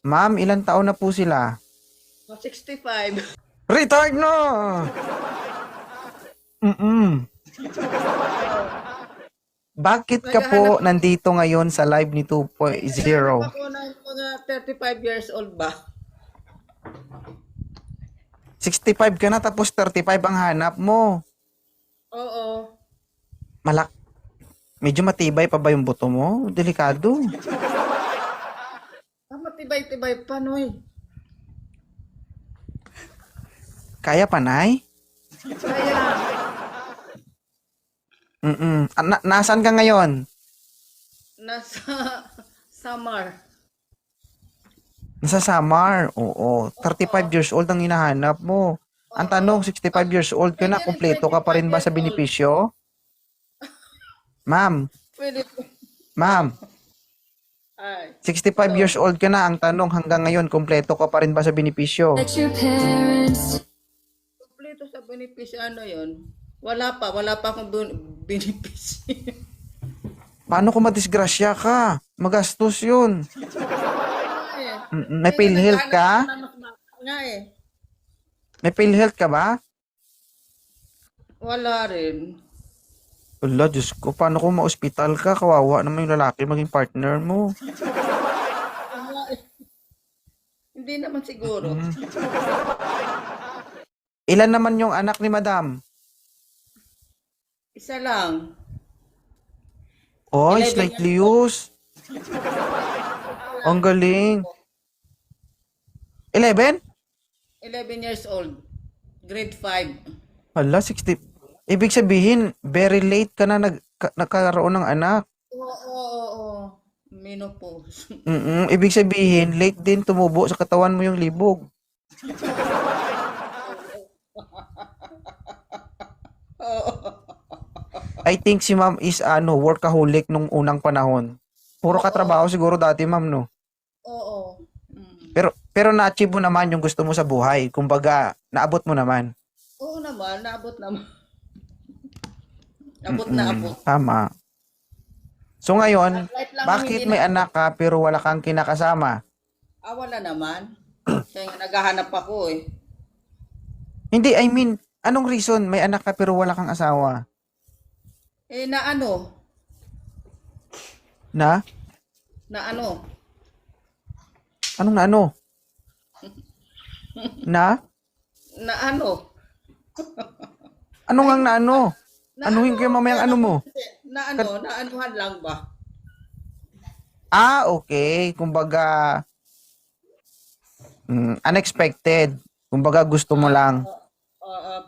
Ma'am, ilang taon na po sila? 65. Retired na! Mm. Bakit ka po Naghahanap nandito ngayon sa live ni 2.0? ako ng mga 35 years old ba? 65 ka na tapos 35 ang hanap mo. Oo. Malak Medyo matibay pa ba yung buto mo? Delikado. Matibay-tibay pa, Noy. Kaya panay? Kaya, Nasaan ka ngayon? nasa Samar. Nasa Samar. Oo. 35 years old ang hinahanap mo. Ang tanong, 65 years old ka na, Pwede rin kumpleto ka pa rin 25 ba years sa old. benepisyo? Ma'am, Pwede po. ma'am, Ay. 65 years old ka na. Ang tanong, hanggang ngayon, kumpleto ka pa rin ba sa benepisyo? Kompleto sa benepisyo, ano yun? Wala pa akong benepisyo. Paano kung madisgrasya ka? Magastos yun. May PhilHealth ka? Nga eh. May PhilHealth ka ba? Wala rin. Wala, Diyos ko. Paano kung ma-hospital ka? Kawawa naman yung lalaki maging partner mo. Wala eh. Hindi naman siguro. Ilan naman yung anak ni Madam? Isa lang. Oh, 11 slightly used. Ang galing. 11? 11 years old. Grade 5. Hala, 60. Ibig sabihin, very late ka na nagkaroon ng anak. Oo. Menopause. Ibig sabihin, late din tumubo sa katawan mo yung libog. I think si ma'am is workaholic nung unang panahon. Puro katrabaho siguro dati, ma'am, no? Oo. Pero na-achieve mo naman yung gusto mo sa buhay. Kumbaga, naabot mo naman. Oo naman, naabot naman. Abot na abot. Tama. So ngayon, Light lang bakit hindi may anak ka pero wala kang kinakasama? wala naman. Kaya nga naghahanap ako eh. Hindi, I mean, anong reason may anak ka pero wala kang asawa? Eh na ano? Na? Na ano? Anong na ano? Na? Na ano? Ano ngang na ano? Anuhin ko yung mamayang ano mo? Na ano? Na anuhan lang ba? Ah, okay. Kumbaga, unexpected. Kumbaga, gusto mo lang.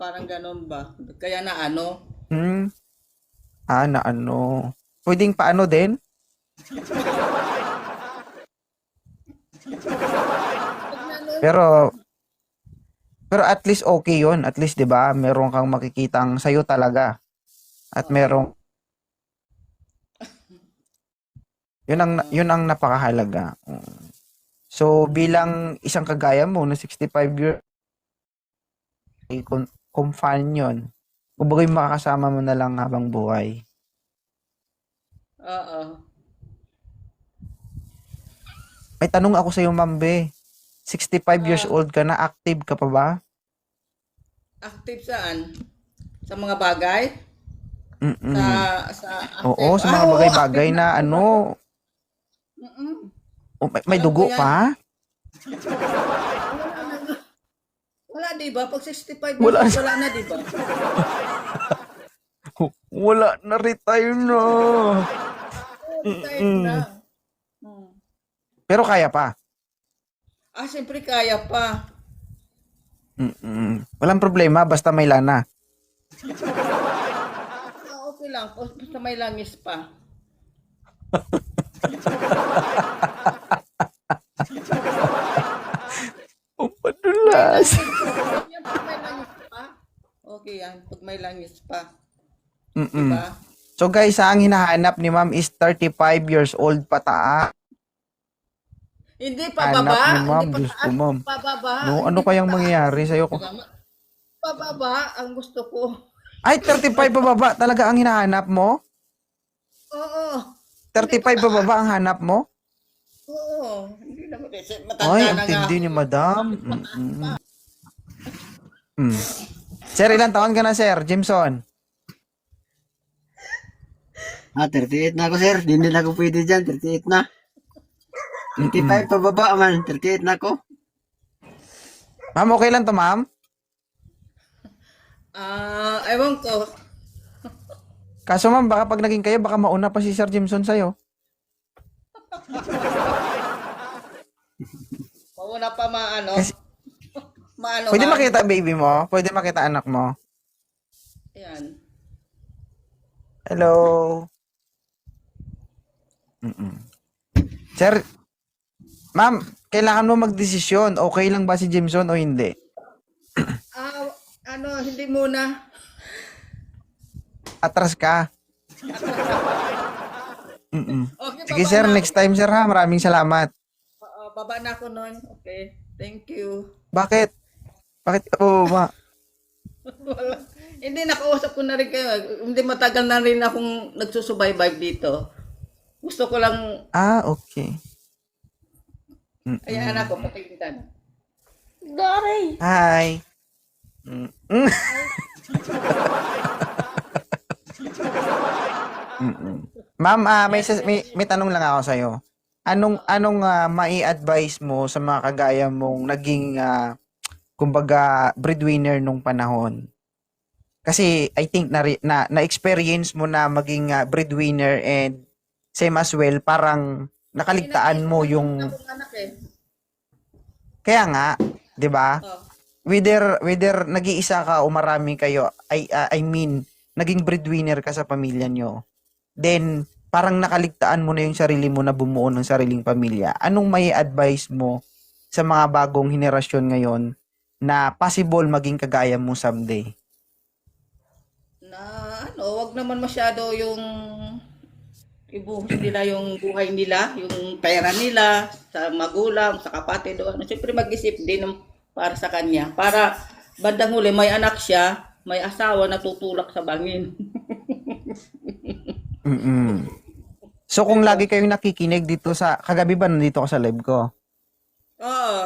Parang ganun ba? Kaya na ano? Na ano. Pwedeng paano din? Pero at least okay yun. At least, di ba, meron kang makikitang sayo talaga. At merong yun ang napakahalaga. So, bilang isang kagaya mo na 65 years, companion, kumbaga yung makakasama mo na lang habang buhay. Oo. May tanong ako sa iyo, Mambe. 65 years old ka na, active ka pa ba? Active saan? Sa mga bagay? Sa Oo, sa mga bagay-bagay na ano. May dugo pa? Wala, di ba? Pag 65 Wala. wala na, di ba? Wala na, retire na. Retired na. Pero kaya pa. Siyempre kaya pa. Walang problema, basta may lana. Okay lang. Basta may langis pa. Padulas. Yan, pag may langis pa. Okay yan. Pag may langis pa. Diba? So guys, ang hinahanap ni ma'am is 35 years old pataas. Hindi pababa. Hanap ni ma'am, Hindi Diyos ko, ma'am. Pababa. No, ano Hindi kayang pataas. mangyayari sa'yo? Pababa ang gusto ko. Ay, 35 pababa talaga ang hinahanap mo? Oo. 35 pababa ang hanap mo? Oo. Hindi naman Matanda Ay, na ang nga tindi ako. ni madam. Mm. Sir, ilang taon ka na, sir? Jimson? 38 na ako, sir. Di na ako pwede dyan. 38 na. 35 pababa man. 38 na ako. Ma'am, okay lang to, ma'am? Ewan ko. Kaso ma'am, baka pag naging kayo, baka mauna pa si Sir Jimson sa'yo. Mauna pa maano. Kasi- Maano Pwede man. makita baby mo? Pwede makita anak mo? Ayan. Hello? Mm-mm. Sir, ma'am, kailangan mo magdesisyon. Okay lang ba si Jimson o hindi? Hindi muna. Atras ka. Mm-mm. Okay, Sige baba sir, na. next time sir ha. Maraming salamat. Baba na ako nun. Okay. Thank you. Bakit? Bakit ka bumaba? Wala. Hindi, nakausap ko na rin kayo. Hindi matagal na rin akong nagsusubaybay dito. Gusto ko lang, Ah, okay. ayan ako, patingin ka na. Hi. Mm. Mm-mm. Ma'am, may tanong lang ako sa'yo. Anong mai-advise mo sa mga kagaya mong naging kumbaga breadwinner nung panahon? Kasi I think na-experience mo na maging breadwinner and same as well parang nakaligtaan mo yung Akong anak eh. kaya nga, 'di ba? Oh. Whether nag-iisa ka o marami kayo, I mean, naging breadwinner ka sa pamilya nyo. Then, parang nakaligtaan mo na yung sarili mo na bumuo ng sariling pamilya. Anong may advice mo sa mga bagong henerasyon ngayon na possible maging kagaya mo someday? Na wag naman masyado yung ibuhos nila yung buhay nila, yung pera nila sa magulang, sa kapatid o ano. Siyempre mag-isip din para sa kanya. Para bandang huli may anak siya, may asawa na tutulak sa bangin. Mm-mm. So kung lagi kayong nakikinig dito sa kagabi ba nandito ka sa live ko? Oo.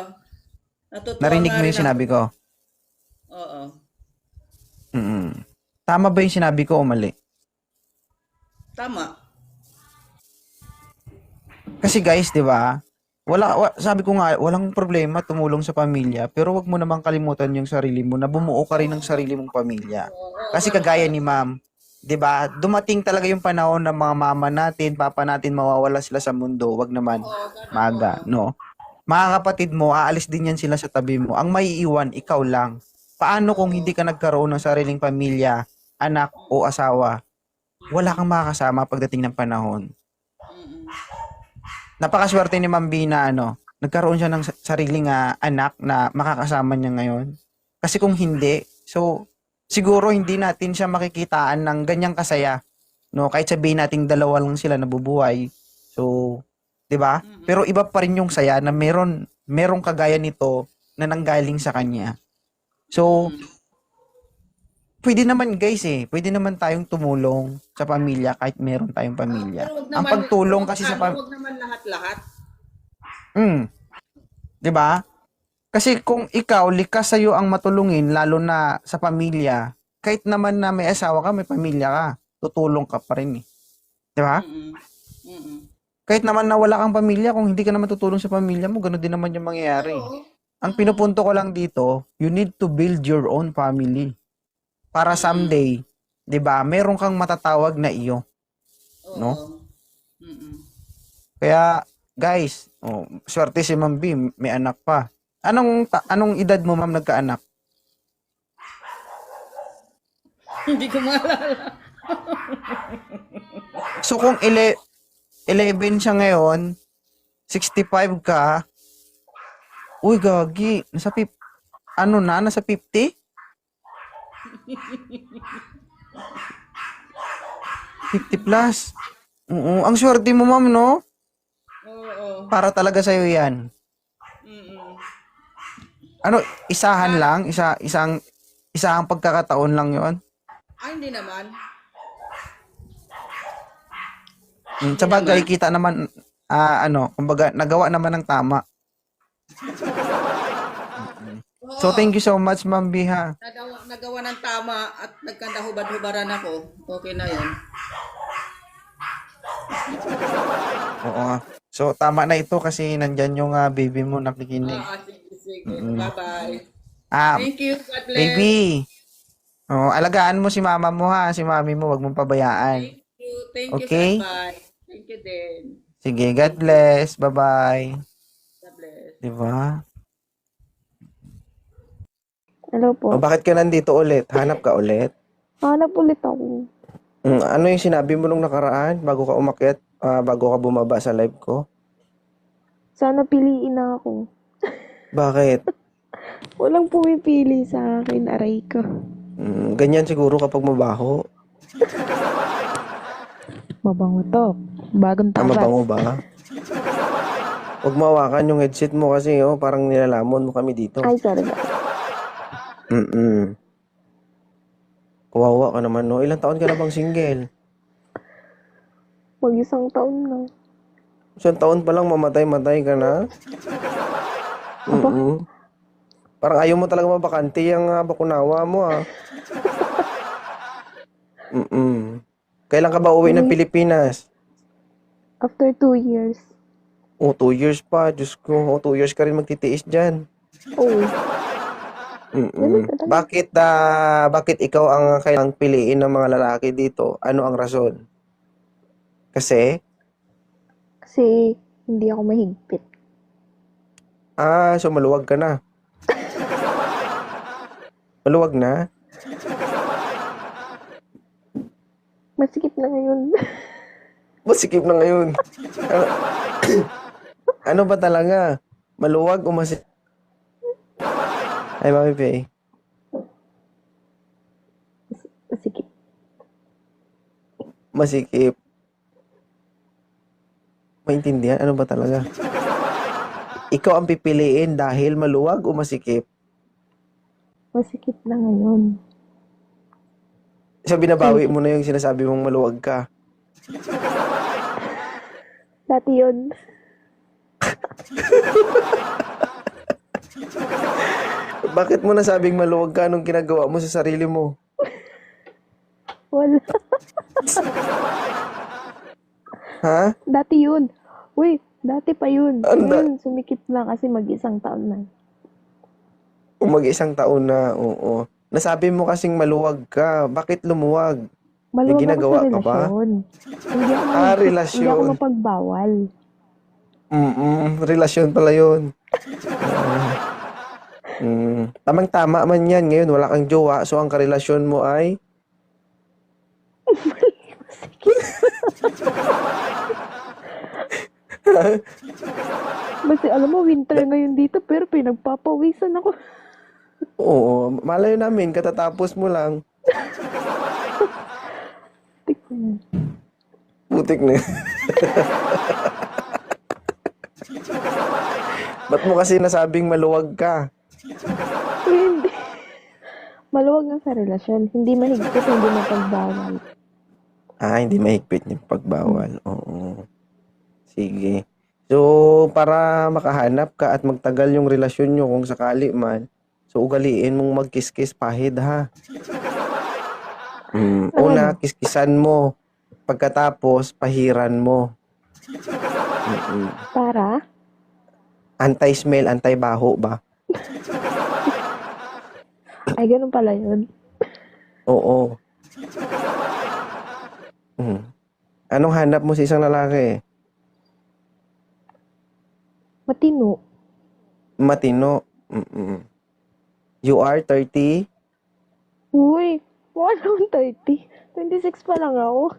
Natutuwa Narinig nga mo rin yung sinabi ko? Oo. Mm. Tama ba yung sinabi ko o mali? Tama. Kasi guys, 'di ba? Sabi ko nga, walang problema tumulong sa pamilya, pero wag mo namang kalimutan yung sarili mo na bumuo ka rin ng sarili mong pamilya. Kasi kagaya ni Ma'am, 'di ba? Dumating talaga yung panahon na mga mama natin, papa natin mawawala sila sa mundo, wag naman maaga, no? Mga kapatid mo, aalis din yan sila sa tabi mo. Ang maiiwan, ikaw lang. Paano kung hindi ka nagkaroon ng sariling pamilya, anak o asawa? Wala kang makakasama pagdating ng panahon. Mm-mm. Napakaswerte ni Ma'am B na nagkaroon siya ng sariling anak na makakasama niya ngayon. Kasi kung hindi, so siguro hindi natin siya makikitaan ng ganyang kasaya. No, kahit sabihin nating dalawa lang sila nabubuhay. So, 'di ba? Pero iba pa rin yung saya na merong kagaya nito na nanggaling sa kanya. So, pwede naman guys pwede naman tayong tumulong sa pamilya kahit meron tayong pamilya. Pero wag Ang naman, pagtulong kasi sa wag naman lahat-lahat. 'Di ba? Kasi kung ikaw likas sa ang matulungin lalo na sa pamilya, kahit naman na may asawa ka, may pamilya ka, tutulong ka pa rin 'Di ba? Mm-mm. Mm-mm. Kahit naman na wala kang pamilya, kung hindi ka naman tutulong sa pamilya mo, ganoon din naman yung mangyayari. Oo. Ang pinupunto ko lang dito, you need to build your own family. Para someday, 'di ba? Meron kang matatawag na iyo. Oo. No? Mm-mm. Kaya guys, swerte si Ma'am B, may anak pa. Anong edad mo, Ma'am, nagkaanak? Hindi ko maalala. So kung 11 siya ngayon, 65 ka, uy gagi, nasa 50? 50 plus. Oo, ang swerte mo, Ma'am, no? Oo. Para talaga sa'yo yan. Mm-mm. Isahan lang? Isang pagkakataon lang yon. Hindi naman. Sa bagay, kita naman, kumbaga, nagawa naman ng tama. Oo, So, thank you so much, Ma'am B, ha? nagawa ng tama at nagkandahubad-hubaran ako. Okay na yun. Oo. So, tama na ito kasi nandyan yung baby mo nakikinig. Sige. Mm. Bye-bye. Ah, Thank you. God bless. baby. Oh, alagaan mo si mama mo ha, si mami mo, wag mong pabayaan. Thank you. Thank you sa Okay? advice. Thank you din. Sige, God bless. Bye-bye. God bless. 'Di ba? Hello O, po. bakit ka nandito ulit? Hanap ka ulit? Hanap ulit ako. Ano yung sinabi mo nung nakaraan bago ka umakyat, bago ka bumaba sa live ko? Sana piliin na ako. Bakit? Walang pumipili sa akin, aray ko. Ganyan siguro kapag mabaho. Mabango to. Bagong tabas. Mabango ba? Huwag mawakan yung headset mo kasi parang nilalamon mo kami dito. Ay, sorry. Kawawa ka naman, no? Ilang taon ka na bang single? Mag-isang taon na. Isang taon pa lang mamatay-matay ka na? Aba? Parang ayaw mo talaga mabakante yung bakunawa mo, ah. Kailan ka ba uwi ng Pilipinas? After 2 years. 2 years pa. Diyos ko, 2 years ka rin magtitiis dyan. Oh, Bakit ikaw ang kailangang piliin ng mga lalaki dito? Ano ang rason? Kasi? kasi hindi ako mahigpit. So maluwag ka na. Maluwag na? Masikip na ngayon. Masikip na ngayon. Ano ba talaga? Maluwag o masikip? Ay, Mami Pei. Masikip. Masikip. Maintindihan? Ano ba talaga? Ikaw ang pipiliin dahil maluwag o masikip? Masikip na ngayon. So, binabawi mo na yung sinasabi mong maluwag ka. Dati yun. Bakit mo nasabing maluwag ka nung ginagawa mo sa sarili mo? Wala. Ha? Dati yun. Uy, dati pa yun. Anda- Ngayon, sumikip na kasi mag-isang taon na. Kung mag-isang taon na, oo. Nasabi mo kasing maluwag ka. Bakit lumuwag? May Maluwag ako ginagawa sa ka ba? relasyon. Hindi ako, Relasyon. Hindi ako mapagbawal. Relasyon pala yun. Tamang-tama man yan. Ngayon, wala kang jowa. So, ang karelasyon mo ay? Kasi alam mo, winter ngayon dito, pero pinagpapawisan ako. Oo. Malayo namin. Katatapos mo lang. Tignan. Putik na. Ba't mo kasi nasabing maluwag ka? Uy, hindi. Maluwag nga sa relasyon. Hindi mahigpit, hindi mapagbawal. Hindi mahigpit yung pagbawal. Oo. Sige. So, para makahanap ka at magtagal yung relasyon nyo kung sakali man, so ugaliin mong magkiskis pahid, ha? Una, kiskisan mo. Pagkatapos, pahiran mo. Para? Anti-smell, anti-baho ba? Ay, ganun pala yun. Oo. Anong hanap mo sa isang lalaki? Matino. Matino. You are 30? Uy, wala akong 30. 26 pa lang ako.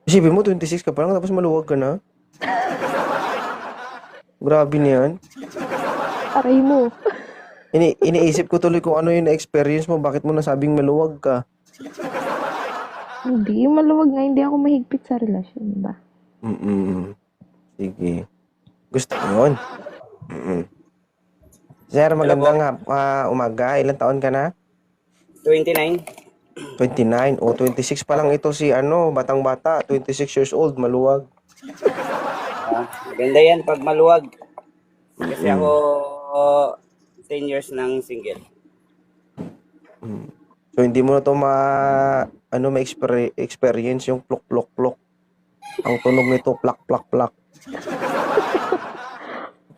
Isipin mo, 26 ka pa lang, tapos maluwag ka na. Grabe niyan. Aray mo. Iniisip ko tuloy kung ano yung na-experience mo, bakit mo nasabing maluwag ka. Hindi, maluwag nga. Hindi ako mahigpit sa relasyon, ba? Sige. Gusto mo yun? Sir, magandang umaga. Ilang taon ka na? 29. 29. 26 pa lang ito si batang-bata. 26 years old, maluwag. Ganda yan pag maluwag. Kasi ako 10 years ng single. So hindi mo na to experience yung plok plok plok. Ang tunog nito plak plak plak.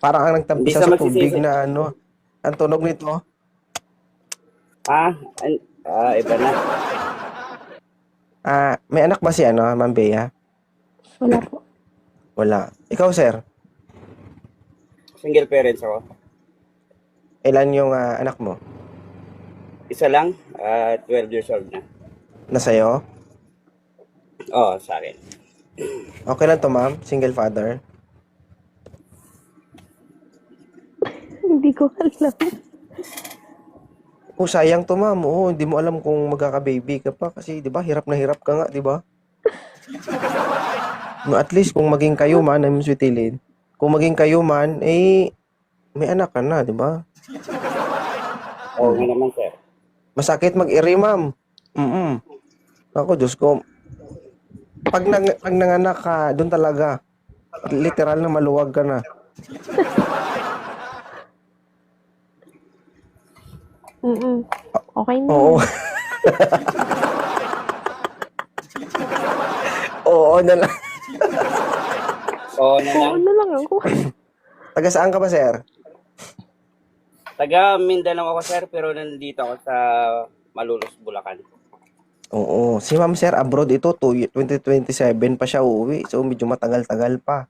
Parang ang Hindi nagtampisa sa sa tubig magsisisi. na ano. Ang tunog nito, Iba na. may anak ba si ano, Ma'am Bea? Wala po. Wala. Ikaw, sir, Single parents ako. ilan yung anak mo? Isa lang, 12 years old na. Nasa'yo? Oo, sa akin. Okay lang to, ma'am? Single father? Hindi ko alam. Oh, sayang to, ma'am. Oo, hindi mo alam kung magkaka-baby ka pa kasi, 'di ba? Hirap na hirap ka nga, 'di ba? No, at least kung maging kayo man, I'm sweetilin. Kung maging kayo man, may anak ka na, 'di ba? Oo nga naman, sir. Masakit mag-iri, ma'am. Ako, Diyos ko. Pag nanganak ka, doon talaga. Literal na maluwag ka na. Okay na. Oo. Oo na lang. Oo na Oo lang. na lang ako. Taga saan ka ba, sir? Taga Mindanao ako, sir, pero nandito ako sa Malolos, Bulacan. Oo. Si ma'am, sir, abroad ito. 2027 pa siya uuwi. So, medyo matagal-tagal pa.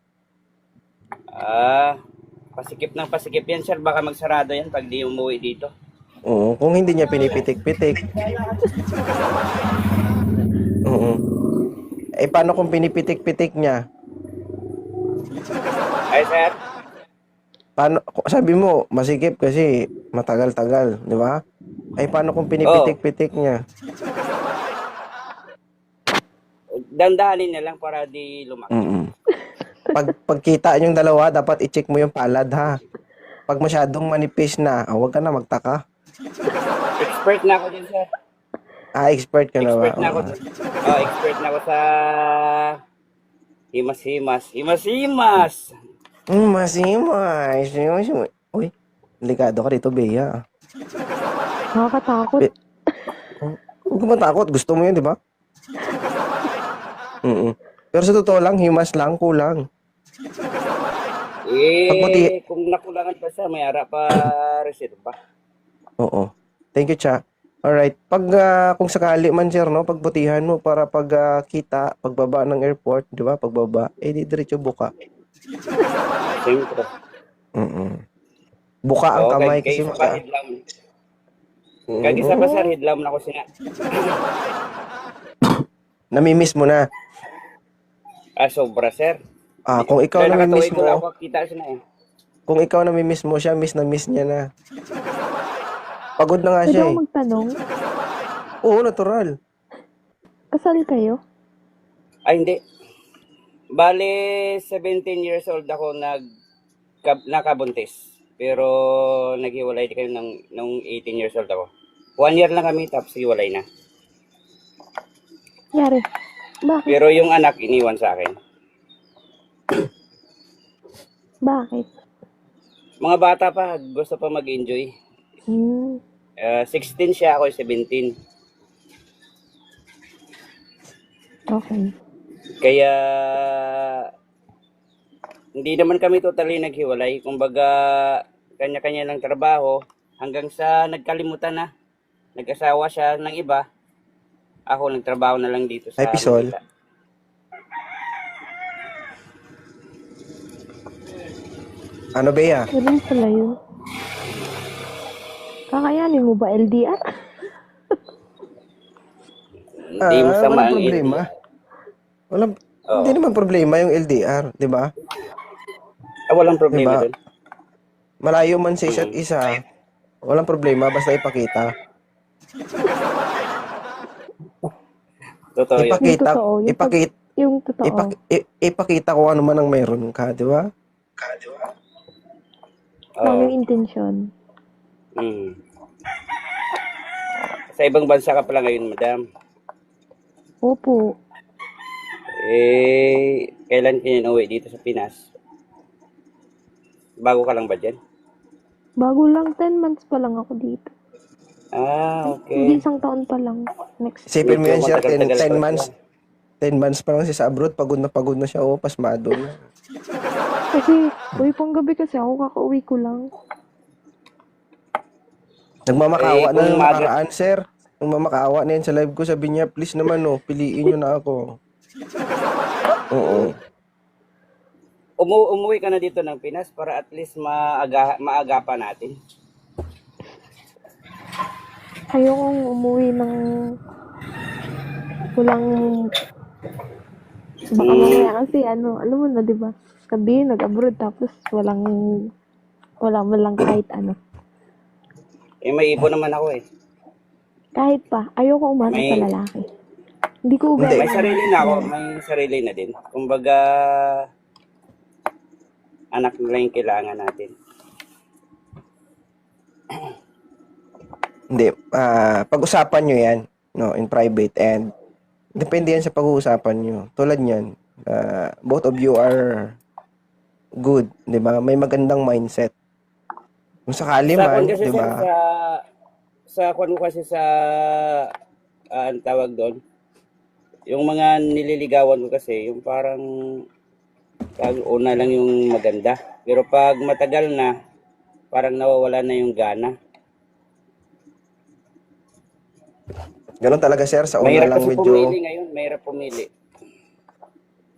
Pasikip ng pasikip yan, sir. Baka magsarado yan pag di umuwi dito. Oo. Kung hindi niya pinipitik-pitik. Oo. Paano kung pinipitik-pitik niya? Ay, sir. Paano, sabi mo, masikip kasi matagal-tagal, di ba? Paano kung pinipitik-pitik niya? Dandahanin na lang para di lumaki. Pagkita yung dalawa, dapat i-check mo yung palad, ha? Pag masyadong manipis na, huwag ka na magtaka. Expert na ako din, sir. Expert ka na ba? Expert na ako dun. Expert na ako sa himas-himas. Himas-himas! Masimay. Uy, delikado ka dito, Bea. Nakakatakot. Huwag ka matakot. Gusto mo yun, di ba? Pero sa totoo lang, himas lang, kulang. Pagputi- Kung nakulangan pa siya, may ara pa reserva. Oo. Thank you, Cha. Alright. Kung sakali man, sir, no, pagbutihan mo para kita, pagbaba ng airport, di ba? Pagbaba, di diretso buka. Siyempre. Buka ang kamay kasi Kaysa pa, hidlam. Kagisa pa, sir, hidlam na ko siya. namimiss mo na. Sobra, sir. Kung ikaw Kaya namimiss nakatuwid ko lang mo, ako, kita siya na eh. kung ikaw namimiss mo siya, miss na miss niya na. Pagod na nga Pwede siya ako magtanong? Oo, natural. Kasal kayo? Ay, hindi. Bale, 17 years old ako nakabuntis. Pero naghiwalay din kayo nung 18 years old ako. 1 year lang kami, tapos hiwalay na. Yari. Bakit? Pero yung anak, iniwan sa akin. Bakit? Mga bata pa, gusto pa mag-enjoy. 16 siya, ako 17. Okay. Kaya, hindi naman kami totally naghiwalay. Kumbaga, kanya-kanya lang trabaho. Hanggang sa nagkalimutan na. Nag-asawa siya ng iba. Ako nagtrabaho na lang dito sa Ay, Pisol. Manila. Ano, Bea? Ganun pala yun. Kakayanin mo ba LDR? Hindi masama walang ang problema. Hindi naman problema yung LDR, di ba? walang problema Diba? dun. Malayo man sa isa't isa, walang problema basta ipakita. Totoo yun. Ipakita, Yung totoo, yung ipakita, Yung totoo. ipakita kung ano man ang meron ka, di ba? Lang Oo. yung intention. Sa ibang bansa ka pala ngayon, madam. Opo. Kailan ka uwi dito sa Pinas? Bago ka lang ba dyan? Bago lang, 10 months pa lang ako dito. Okay. Hindi isang taon pa lang. Next. Isipin mo yan, sir, 10 Matagal-tagal pa months. 10 months pa lang siya sa abroad, pagod na siya, oh, pasmado na. Kasi, pang gabi kasi ako, kakauwi ko lang. Nagmamakaawa Eh, na kung nung maga- nakaraan, sir. Nagmamakaawa na yan sa live ko, sabi niya, please naman, oh, piliin niyo na ako. Oo. Umuwi ka na dito ng Pinas para at least maagapan natin. Ayokong umuwi ng walang baka mamaya kasi alam mo na, di ba? Sabihin, nag-abroad tapos wala man lang kahit ano. Eh, may ipon naman ako eh. Kahit pa, ayoko umasa May- sa lalaki. Hindi ko Hindi. ugali. May sarili na ako, may sarili na din. Kumbaga, anak na lang yung kailangan natin. Hindi, pag-usapan nyo yan, no, in private, and depende yan sa pag-uusapan nyo. Tulad yan, both of you are good, di ba? May magandang mindset. Kung sakali Sa man, kwan kasi di ba? sa kwan ko kasi sa ang tawag doon, yung mga nililigawan ko kasi, yung parang pag una lang yung maganda. Pero pag matagal na, parang nawawala na yung gana. Ganun talaga, sir. Sa una Mahirap lang kasi medyo, pumili ngayon, mahirap pumili.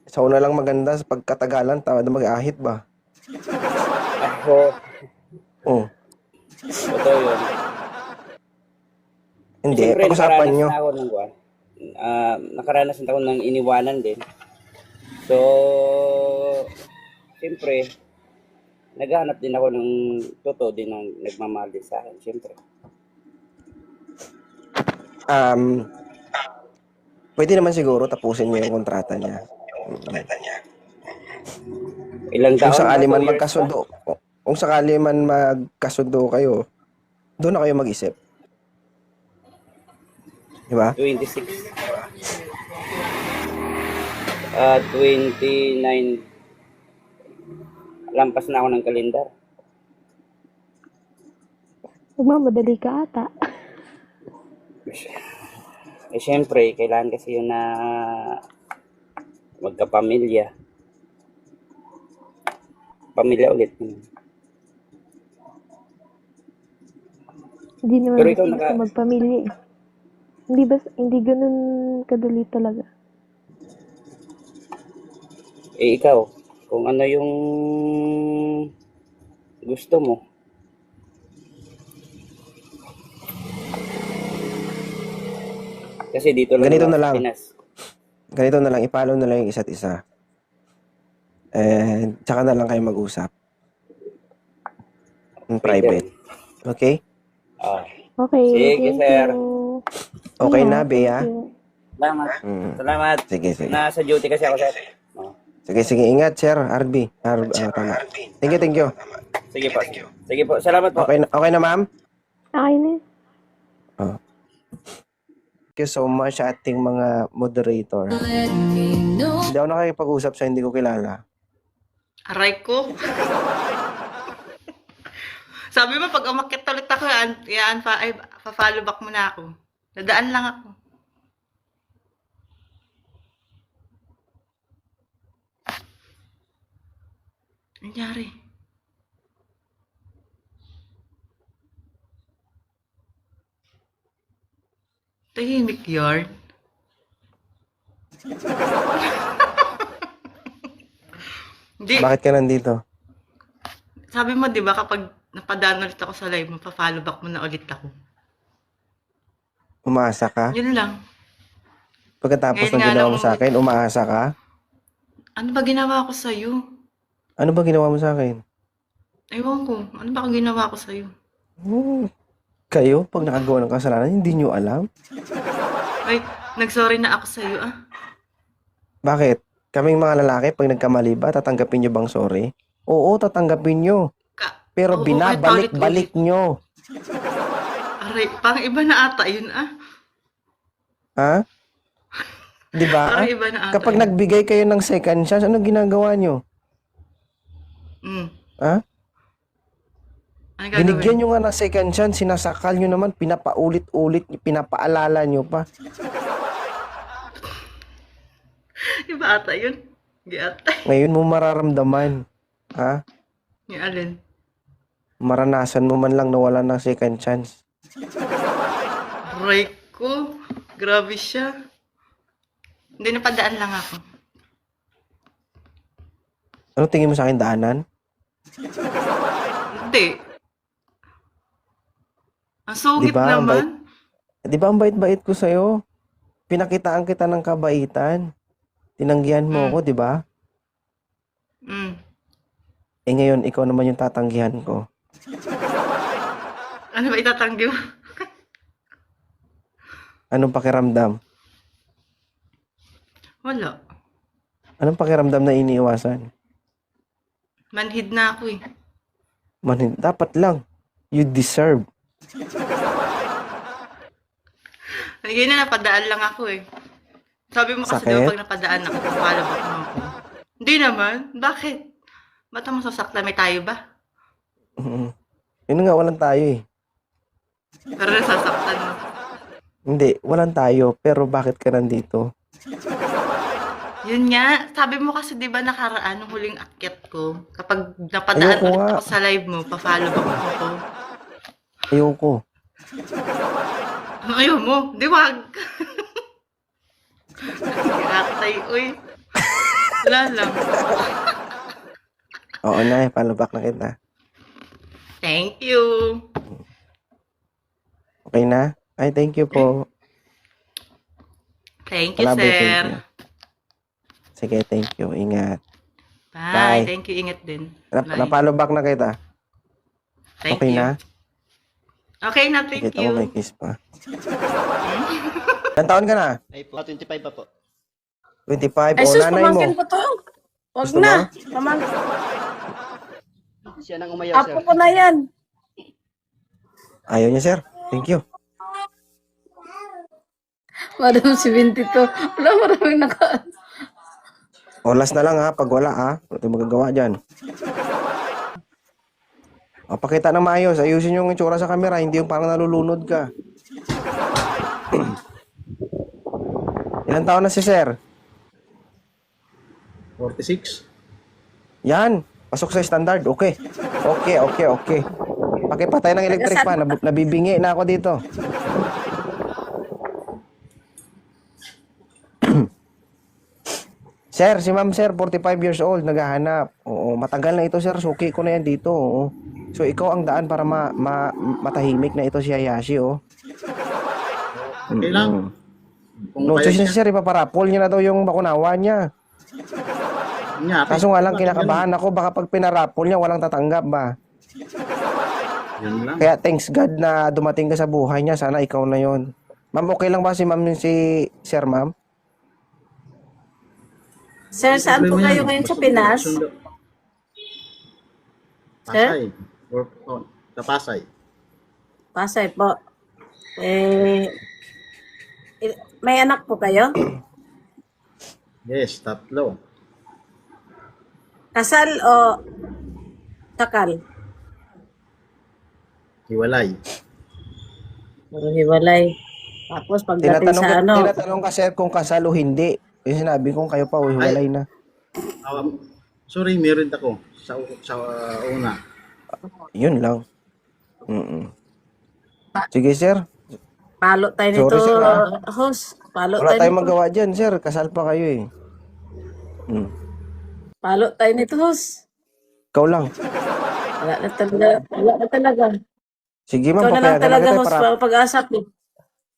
sa una lang maganda, sa pagkatagalan, tawad na mag-ahit ba? Ako, Oh. totoo yun. Hindi, Siyempre, pag-usapan nyo. nakaranas na ako ng buwan. Nakaranas na ako ng iniwanan din. So, siyempre, naghahanap din ako ng totoo din ng nagmamahal din sa akin, siyempre. Pwede naman siguro tapusin niya yung kontrata niya. Ilang Kung taon sakali ba? 2 man years magkasundo, kung sakali man magkasundo kayo, doon na kayo mag-isip. Di ba? ba? 26. 29. Lampas na ako ng kalendar. Magmamadali ka ata. Eh, siyempre, kailangan kasi yun na magkapamilya. Pamilya ulit. Hindi naman Pero ikaw basta magpamilya eh. Hindi ganun kadali talaga. Eh, ikaw, kung ano yung gusto mo. Kasi dito lang Ganito naman na sa lang. Pinas. Ganito na lang, ipalaw na lang yung isa't isa. And tsaka na lang kayo mag-usap. In private. Okay? Ah, Okay, Sige, thank sir. you. Okay Yeah, na, Bea? thank you. salamat. Mm. Salamat. Sige, sige. Nasa duty kasi ako, sir. Oh. Sige, ingat, sir. RB. Tama. Thank you. Sige po. Sige po. Salamat po. Okay na, ma'am? Okay na. Thank you so much sa ating mga moderator. Hindi ako nakikipag-usap sa hindi ko kilala. Aray ko. Sabi mo, pag umakyat ulit ako, pa-follow back mo na ako. Dadaan lang ako. Nangyari? Tahimik yarn. Hindi. Bakit ka nandito? Sabi mo, di ba, kapag napadaan ulit ako sa live mo, pa-follow back mo na ulit ako. Umaasa ka? Yun lang. Pagkatapos Ngayon ng nga ginawa lang mo sa akin, umaasa ka? Ano ba ginawa ko sa'yo? Ano ba ginawa mo sa akin? Ewan ko. Ano ba ginawa ko sa'yo? Kayo, pag nakagawa ng kasalanan, hindi nyo alam? Ay, nagsorry na ako sa'yo, ah. Bakit? Kaming mga lalaki, pag nagkamali ba, tatanggapin nyo bang sorry? Oo, tatanggapin nyo. Pero Oo, binabalik-balik nyo. Aray, parang iba na ata yun, ah. Ha? Di ba? Parang iba na ata Kapag yun. nagbigay kayo ng second chance, ano ginagawa nyo? Mm. Ha? Ano gagawin? Binigyan nyo nga ng second chance, sinasakal nyo naman, pinapaulit-ulit, pinapaalala nyo pa. Iba ata yun. Hindi ata. Ngayon mo mararamdaman, ha? Yung alin? Maranasan mo man lang nawala ng second chance. Aray ko. Grabe siya. Hindi, napadaan lang ako. Ano tingin mo sa akin, daanan? Hindi. Ang sungit Diba, ang naman. Di ba ang bait-bait ko sa'yo? Pinakitaan kita ng kabaitan. Tinanggihan mo ako, di ba? Mm. Eh ngayon, ikaw naman yung tatanggihan ko. Ano ba itatanggi mo? Anong pakiramdam? Wala. Anong pakiramdam na iniiwasan? Manhid na ako eh. Dapat lang. You deserve. Hindi na, napadaan lang ako eh. Sabi mo kasi Sakit? diba pag napadaan ako, papalabak mo ako. Hindi naman. Bakit? Ba't mo sasaktan? May tayo ba? Mm. Yun nga, walang tayo eh. Pero nasasaktan mo. Hindi, walang tayo. Pero bakit ka nandito? Yun nga. Sabi mo kasi diba nakaraan nung huling akyat ko, kapag napadaan Ayoko ulit nga. ako sa live mo, papalabak mo ako. Ayoko. Ayaw mo. Di wag. Atay, uy. Wala lang. Oo na, palabak na kita. Thank you. Okay na? Ay, thank you po. Thank you, Palaboy, sir. thank you. Sige, thank you. Ingat. Bye. Bye. Thank you. Ingat din. Bye. Napalabak na kita. Thank Okay you. na? Okay na, thank Kita mo you. may kiss pa. Ilan taon ka na? Ay po, 25 pa po. 25. Ay, O, sus, nanay mo. pamangkin ko to. Wag Gusto na. mo? Pamangkin. Siya nang umayaw, sir. Apo ko na yan. Ayaw niya, sir. Thank you. Madam 72. Wala, maraming naka... O, last na lang ha. Pag wala ha. Wala tayong magagawa dyan. O, pakita na maayos. Ayusin yung itsura sa camera. Hindi yung parang nalulunod ka. Ilan taon na si sir? 46. Yan. Pasok sa standard. Okay. Okay. Pakipatay ng electric pa. Nabibingi na ako dito. Sir, si ma'am sir, 45 years old, naghahanap. Oo, matagal na ito sir, suki ko na yan dito. Oo. So ikaw ang daan para matahimik na ito si Hayashi, oh. Okay lang. Kung No kaya choice na si sir, ipaparapol niya na daw yung bakunawa niya. niya, Kaso nga lang, kinakabahan ako, baka pag pinarapol niya, walang tatanggap ba? Yun lang. Kaya thanks God na dumating ka sa buhay niya, sana ikaw na yon. Ma'am, okay lang ba si ma'am si sir, ma'am? Sir, saan po kayo ngayon sa Pinas? Pasay. Sa Pasay. Pasay po. May anak po kayo? Yes, 3. Kasal o sakal? Hiwalay. Puro hiwalay. Tapos pagdating sa ano, Tinatanong ka sir kung kasal o hindi. Yung sinabi kong kayo pa, hiwalay na. Sorry, meron ako sa una. Yun lang. Mm-mm. Sige sir, palo tayo Sorry, nito, sir, host. Palo wala tayo tayong nito. magawa dyan sir, kasal pa kayo eh. Palo tayo nito, host. Ikaw lang. Wala na talaga. Wala na talaga. Sige ma'am, Ikaw na lang papayagan na talaga, kita host, para... pag-asap eh.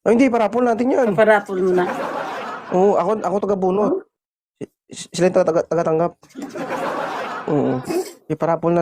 Oh, hindi, parapol natin yan. Parapol mo na. Oo, ako taga-bunot. Sila yung taga-tanggap. Oo. Iparapol na